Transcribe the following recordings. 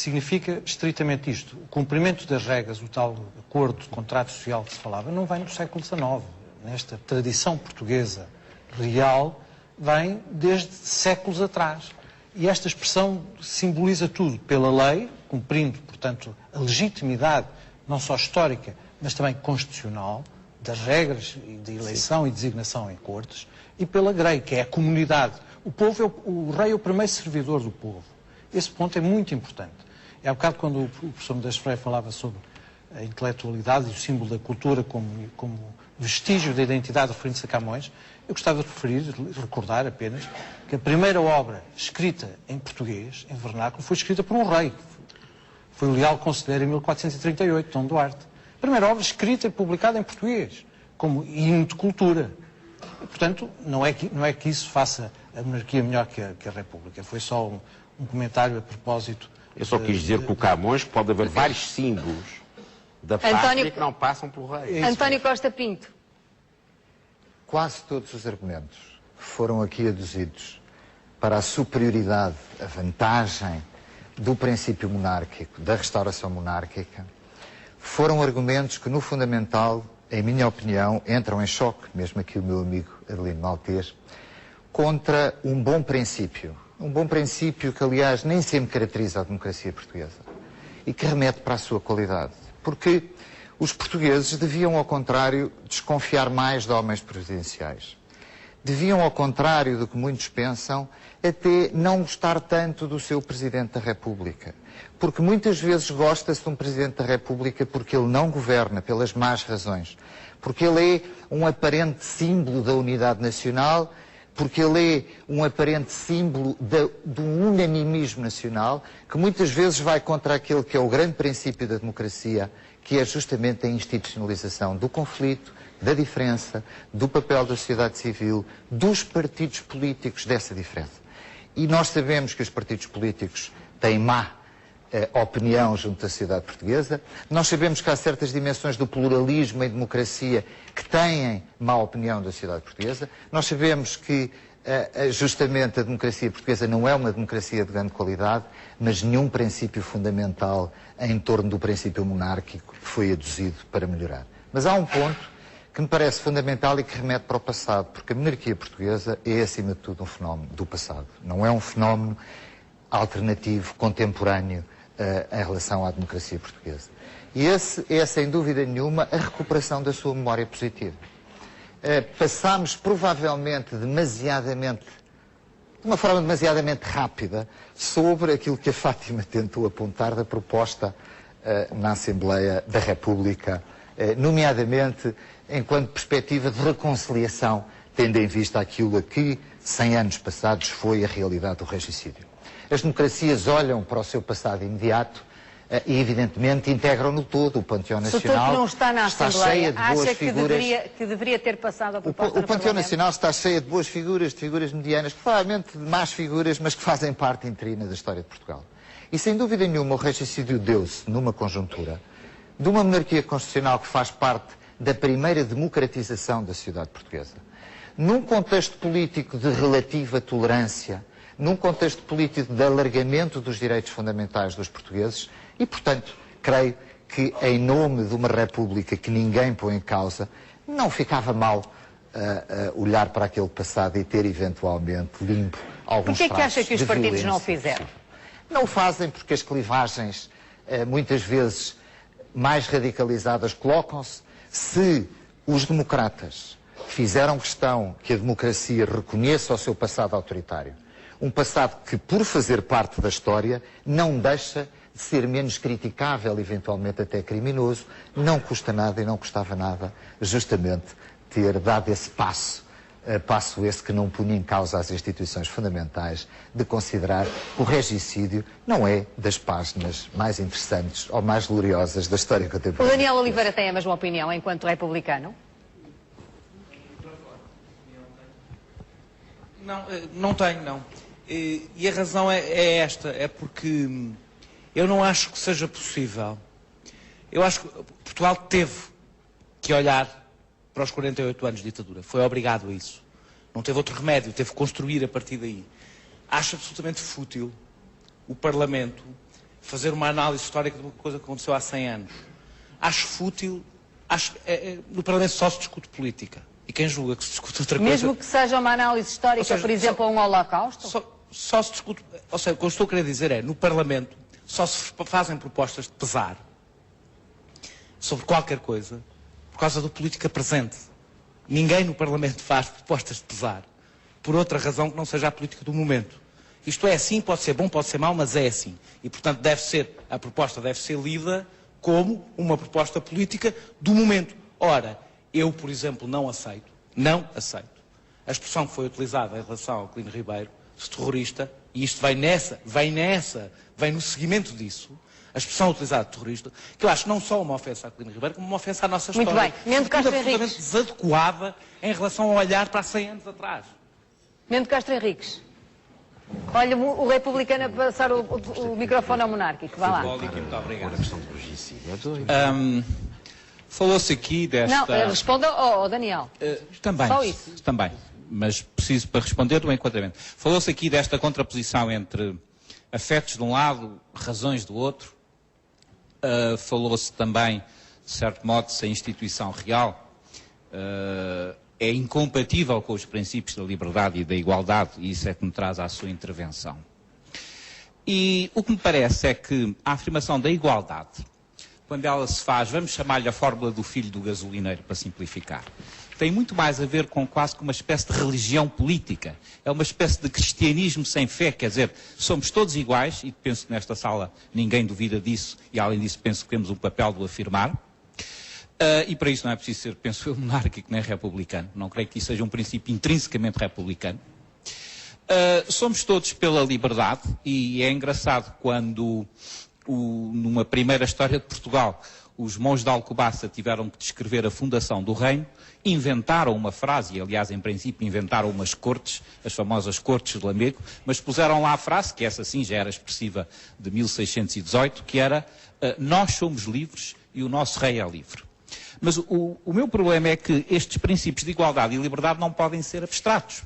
significa estritamente isto. O cumprimento das regras, o tal acordo de contrato social que se falava, não vem do século XIX. Nesta tradição portuguesa real, vem desde séculos atrás. E esta expressão simboliza tudo, pela lei, cumprindo, portanto, a legitimidade, não só histórica, mas também constitucional, das regras de eleição e designação em cortes, e pela grei, que é a comunidade. O povo o rei é o primeiro servidor do povo. Esse ponto é muito importante. Há bocado, quando o professor Medeiros Freire falava sobre a intelectualidade e o símbolo da cultura como vestígio da identidade referindo-se a Camões, eu gostava de recordar apenas que a primeira obra escrita em português, em vernáculo, foi escrita por um rei. Foi o Leal Conselheiro em 1438, Dom Duarte. A primeira obra escrita e publicada em português, como hino de cultura. E, portanto, não é que isso faça a monarquia melhor que a República. Foi só um comentário a propósito. Eu só quis dizer que o Camões pode haver vários símbolos da pátria que não passam pelo rei. António Costa Pinto. Quase todos os argumentos que foram aqui aduzidos para a superioridade, a vantagem do princípio monárquico, da restauração monárquica, foram argumentos que, no fundamental, em minha opinião, entram em choque, mesmo aqui o meu amigo Adelino Maltês, contra um bom princípio. Um bom princípio que, aliás, nem sempre caracteriza a democracia portuguesa e que remete para a sua qualidade. Porque os portugueses deviam, ao contrário, desconfiar mais de homens presidenciais. Deviam, ao contrário do que muitos pensam, até não gostar tanto do seu Presidente da República. Porque muitas vezes gosta-se de um Presidente da República porque ele não governa, pelas más razões. Porque ele é um aparente símbolo da unidade nacional, porque ele é um aparente símbolo de um unanimismo nacional, que muitas vezes vai contra aquele que é o grande princípio da democracia, que é justamente a institucionalização do conflito, da diferença, do papel da sociedade civil, dos partidos políticos dessa diferença. E nós sabemos que os partidos políticos têm má opinião junto da sociedade portuguesa. Nós sabemos que há certas dimensões do pluralismo em democracia que têm má opinião da sociedade portuguesa. Nós sabemos que justamente a democracia portuguesa não é uma democracia de grande qualidade, mas nenhum princípio fundamental em torno do princípio monárquico foi aduzido para melhorar. Mas há um ponto que me parece fundamental e que remete para o passado, porque a monarquia portuguesa é, acima de tudo, um fenómeno do passado. Não é um fenómeno alternativo, contemporâneo, em relação à democracia portuguesa. E esse é, sem dúvida nenhuma, a recuperação da sua memória positiva. Passámos, provavelmente, de uma forma demasiadamente rápida, sobre aquilo que a Fátima tentou apontar da proposta na Assembleia da República, nomeadamente enquanto perspectiva de reconciliação, tendo em vista aquilo a que, 100 anos passados, foi a realidade do regicídio. As democracias olham para o seu passado imediato e, evidentemente, integram-no todo. O Panteão Nacional não está na Assembleia, cheio de boas figuras. Que deveria ter passado a proposta O Panteão Nacional está cheio de boas figuras, de figuras medianas, provavelmente de más figuras, mas que fazem parte interina da história de Portugal. E, sem dúvida nenhuma, o regicídio deu-se numa conjuntura de uma monarquia constitucional que faz parte da primeira democratização da sociedade portuguesa. Num contexto político de relativa tolerância, num contexto político de alargamento dos direitos fundamentais dos portugueses e, portanto, creio que, em nome de uma república que ninguém põe em causa, não ficava mal olhar para aquele passado e ter, eventualmente, limpo alguns traços de violência. Porquê é que acha que os partidos não o fizeram? Não o fazem porque as clivagens, muitas vezes mais radicalizadas, colocam-se. Se os democratas fizeram questão que a democracia reconheça o seu passado autoritário, um passado que, por fazer parte da história, não deixa de ser menos criticável, eventualmente até criminoso, não custa nada e não custava nada, justamente, ter dado esse passo esse que não punha em causa as instituições fundamentais, de considerar que o regicídio não é das páginas mais interessantes ou mais gloriosas da história contemporânea. O Daniel Oliveira tem a mesma opinião enquanto republicano? Não tenho, não. E a razão é esta, é porque eu não acho que seja possível. Eu acho que Portugal teve que olhar para os 48 anos de ditadura. Foi obrigado a isso. Não teve outro remédio, teve que construir a partir daí. Acho absolutamente fútil o Parlamento fazer uma análise histórica de uma coisa que aconteceu há 100 anos. Acho fútil, no Parlamento só se discute política. E quem julga que se discute outra coisa... Mesmo que seja uma análise histórica, seja, por exemplo, um holocausto? Só se discute... Ou seja, o que eu estou a querer dizer é, no Parlamento, só se fazem propostas de pesar sobre qualquer coisa por causa da política presente. Ninguém no Parlamento faz propostas de pesar por outra razão que não seja a política do momento. Isto é assim, pode ser bom, pode ser mau, mas é assim. E, portanto, a proposta deve ser lida como uma proposta política do momento. Ora, eu, por exemplo, não aceito a expressão que foi utilizada em relação ao Aquilino Ribeiro, de terrorista, e isto vem no seguimento disso, a expressão utilizada de terrorista, que eu acho não só uma ofensa a Aquilino Ribeiro, como uma ofensa à nossa história. Muito bem. Mendo Castro Henriques. Absolutamente desadequada em relação ao olhar para há 100 anos atrás. Mendo Castro Henriques. Olha, o republicano a passar o microfone ao monárquico. Vá lá. Muito obrigado. Falou-se aqui desta... Não, responda ao Daniel. Também. Só isso. Também. Mas preciso para responder do enquadramento. Falou-se aqui desta contraposição entre afetos de um lado, razões do outro. Falou-se também, de certo modo, se a instituição real é incompatível com os princípios da liberdade e da igualdade, e isso é que me traz à sua intervenção. E o que me parece é que a afirmação da igualdade, quando ela se faz, vamos chamar-lhe a fórmula do filho do gasolineiro, para simplificar, tem muito mais a ver com quase que uma espécie de religião política. É uma espécie de cristianismo sem fé, quer dizer, somos todos iguais, e penso que nesta sala ninguém duvida disso, e além disso penso que temos um papel de o afirmar. E para isso não é preciso ser, penso eu, monárquico nem republicano. Não creio que isso seja um princípio intrinsecamente republicano. Somos todos pela liberdade, e é engraçado quando, numa primeira história de Portugal, os monges de Alcobaça tiveram que descrever a fundação do reino, inventaram uma frase, e aliás em princípio inventaram umas cortes, as famosas cortes de Lamego, mas puseram lá a frase, que essa sim já era expressiva de 1618, que era nós somos livres e o nosso rei é livre. Mas o meu problema é que estes princípios de igualdade e liberdade não podem ser abstratos.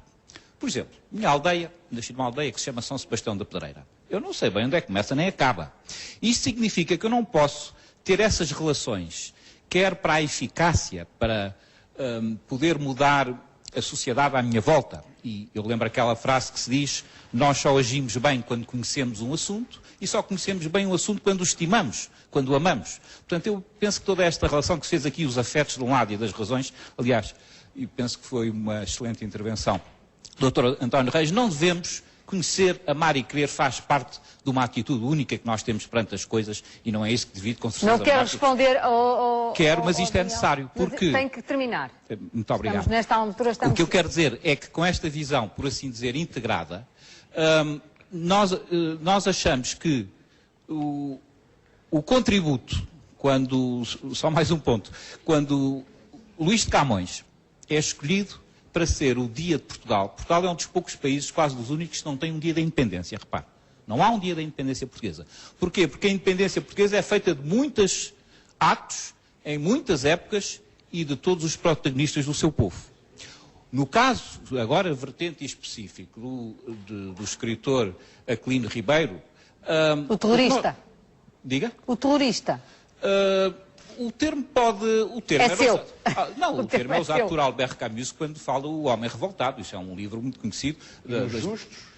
Por exemplo, minha aldeia, nasci numa aldeia que se chama São Sebastião da Pedreira. Eu não sei bem onde é que começa nem acaba. Isto significa que eu não posso ter essas relações, quer para a eficácia, para poder mudar a sociedade à minha volta. E eu lembro aquela frase que se diz, nós só agimos bem quando conhecemos um assunto e só conhecemos bem um assunto quando o estimamos, quando o amamos. Portanto, eu penso que toda esta relação que se fez aqui, os afetos de um lado e das razões, aliás, e penso que foi uma excelente intervenção do Dr. António Reis, não devemos conhecer, amar e querer faz parte de uma atitude única que nós temos perante as coisas e não é isso que devido com certeza... Não quero responder ao... Quero, mas isto é necessário, porque... Tem que terminar. Muito obrigado. Nesta altura estamos... O que eu quero dizer é que com esta visão, por assim dizer, integrada, nós achamos que o contributo, quando... Só mais um ponto. Quando Luís de Camões é escolhido para ser o dia de Portugal. Portugal é um dos poucos países, quase dos únicos, que não tem um dia da independência, repare. Não há um dia da independência portuguesa. Porquê? Porque a independência portuguesa é feita de muitos atos, em muitas épocas, e de todos os protagonistas do seu povo. No caso, agora, vertente específico do escritor Aquilino Ribeiro... o terrorista. Diga? O terrorista. O termo pode... O termo é seu. O termo é usado por Albert Camus quando fala O Homem Revoltado. Isso é um livro muito conhecido. Os justos?